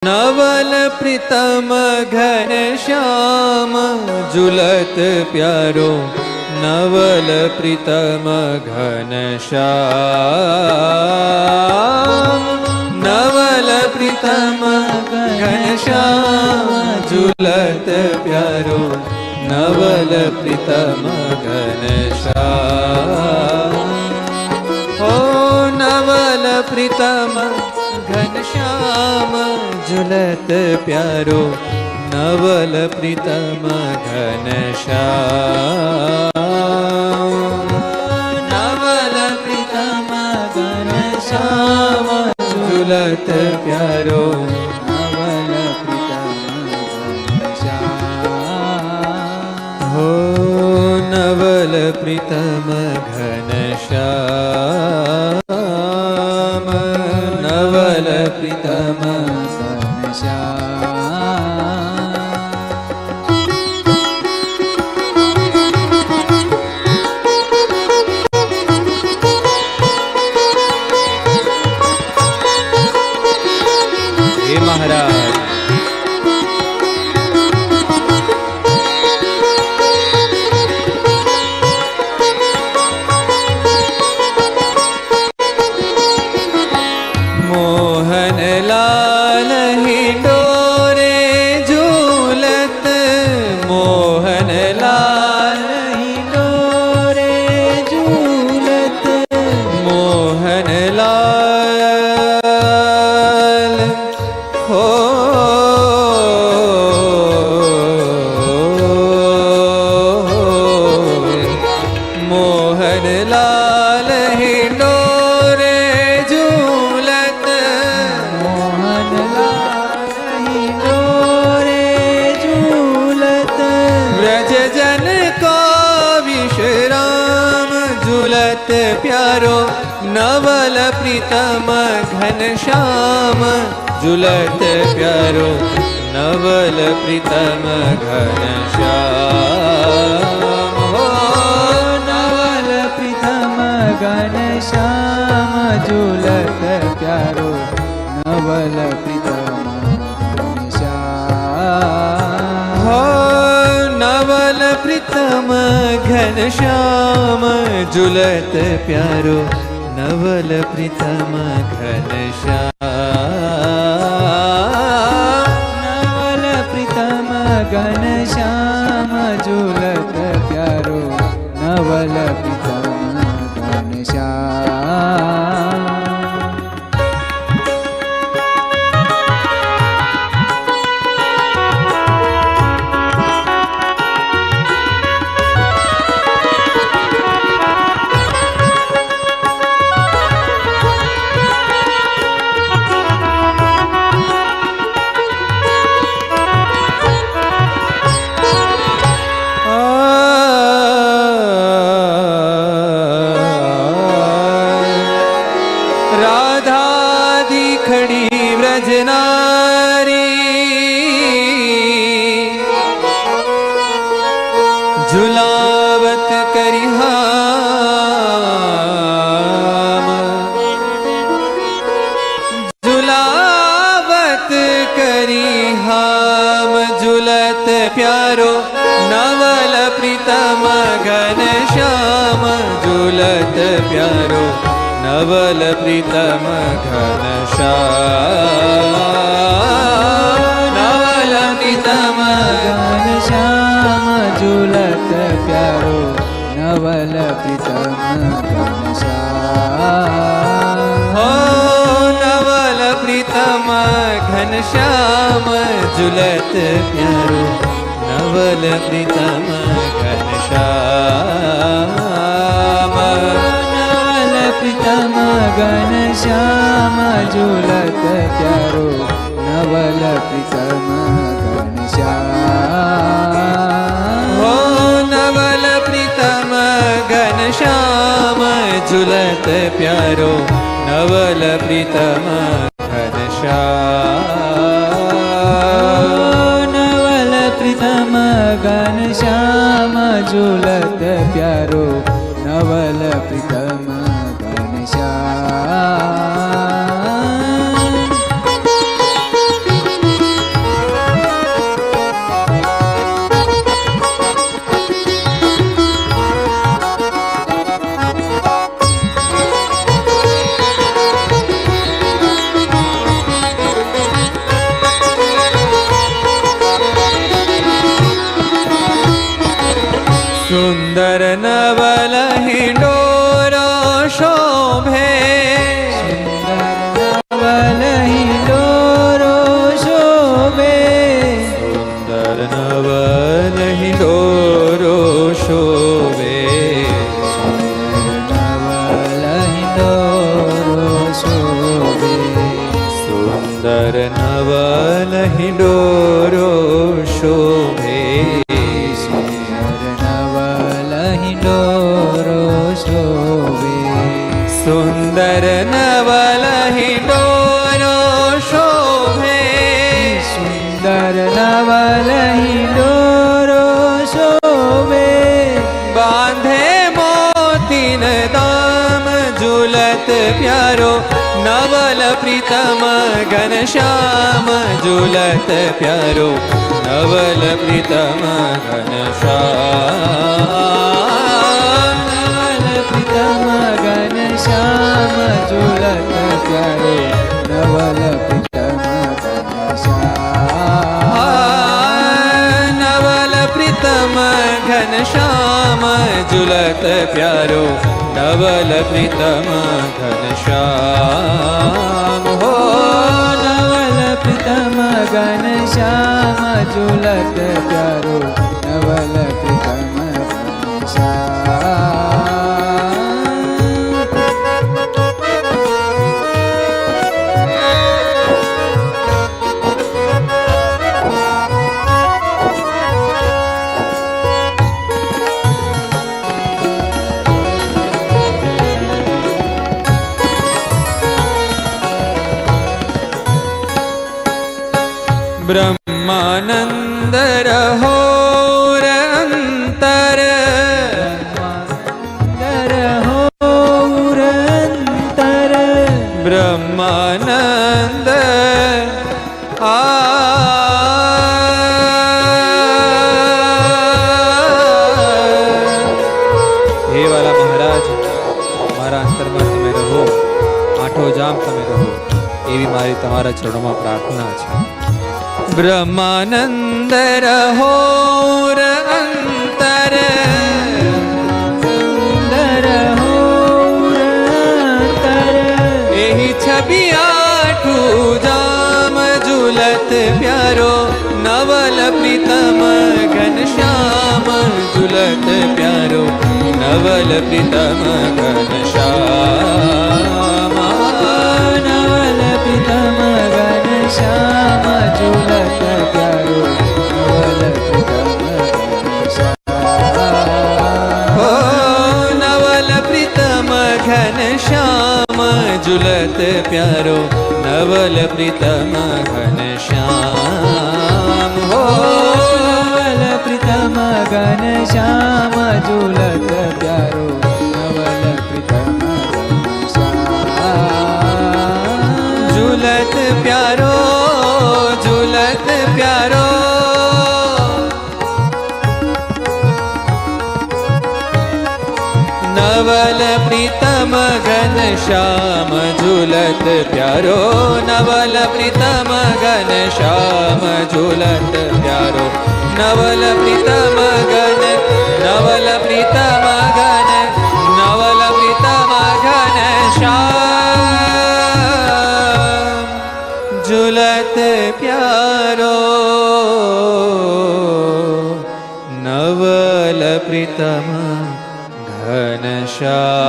नवल प्रीतम घन श्याम झुलत प्यारो, नवल प्रीतम घन श्याम, नवल प्रीतम घन श्याम झुलत प्यारो, नवल प्रीतम घन श्याम। हो नवल प्रीतम घन श्याम झुलत प्यारो, नवल प्रीतम घन श्याम, नवल प्रीतम घन श्याम झुलत प्यारो, नवल प्रीतम घन श्याम। हो नवल प्रीतम घन श्याम, नवल प्रीतम घन श्याम। हे महाराज, मोहन लाल हिंडोरे झूलत, मोहन लाल हिंडोरे झूलत, मोहन लाल हो मोहन लाल हिंडोरे झूलत, मोहन लाल हिंडोरे झूलत, व्रज जन को विश्राम झूलत प्यारो, नवल प्रीतम घन श्याम झूलत प्यारो, नवल प्रीतम घन श्याम। हो नवल प्रीतम घन श्याम झूलत प्यारो, नवल प्रीतम घन श्याम। हो नवल प्रीतम घन श्याम झूलत प्यारो, नवल प्रीतम घन श्याम, नवल प्रीतम घन श्याम झूलत प्यारो, नवल प्रीतम घन श्याम। राधादी खड़ी व्रजनारी, झुलावत करी हाम, झुलावत करी हाम झुलत प्यारो, नवल प्रीतम घन श्याम झुलत प्यारो, नवल प्रीतम घन श्याम, नवल प्रीतम घन श्याम झूलत प्यारो, नवल प्रीतम घन श्याम। हो नवल प्रीतम घन श्याम झूलत प्यारो, नवल प्रीतम घन श्याम, प्रीतम घन श्याम झूलत प्यारो, नवल प्रीतम घन श्याम। हो नवल प्रीतम घन श्याम झूलत प्यारो, नवल प्रीतम घन श्याम, नवल प्रीतम घन श्याम झूलत प्यारो, नवल प्रीतम घन श्याम। નવલ હિંડોરો શોભે નવલ હિંડોરો શોભે સુંદર નવલ હિંડોરો શોભે સુંદર નવલ હિંડોરો શોભે બાંધે મોતીન દામ ઝુલત પ્યારો નવલ પ્રીતમ ઘનશ્યામ ઝુલત પ્યારો નવલ પ્રીતમ ઘનશ્યામ નવલ પ્રીતમ ઘનશ્યામ ઝુલત પ્યારો નવલ પ્રીતમ ઘનશ્યામ નવલ પ્રીતમ ઘનશ્યામ ઝુલત પ્યારો નવલ પ્રીતમ ઘનશ્યામ હો નવલ પ્રીતમ ઘનશ્યામ ઝુલત પ્યારો નવલ પ્રીતમ બ્રહ્માનંદ રહોર અંતર હોર અંતર બ્રહ્માનંદ હે વાલા મહારાજ, મારા અંતરમાં તમે રહો, આઠો જામ તમે રહો, એવી મારી તમારા ચરણોમાં પ્રાર્થના છે. બ્રહ્માનંદ રહોર અંતર હોર અંતર એહી છબી આઠું જામ ઝુલત પ્યારો નવલ પ્રીતમ ઘનશ્યામ ઝુલત પ્યારો નવલ પ્રીતમ ઘનશ્યામ નવલ પ્રીતમ ઘનશ્યામ ઝુલત પ્યારો નવલ પ્રીતમ ઘનશ્યામ હો નવલ પ્રીતમ ઘનશ્યામ ઝુલત પ્યારો નવલ પ્રીતમ ઘનશ્યામ હો નવલ પ્રીતમ ઘનશ્યામ ઝુલત પ્યારો નવલ પ્રીતમ ઘનશ્યામ ઝુલત પ્યારો ઝુલત પ્યારો નવલ પ્રીતમ ઘનશ્યામ ઝુલત પ્યારો નવલ પ્રીતમ ઘનશ્યામ ઝુલત પ્યારો નવલ પ્રીતમ ઘન નવલ પ્રીતમ ઘન નવલ પ્રીતમ ઘનશ્યામ ઝુલત પ્યારો નવલ પ્રીતમ ઘનશ્યામ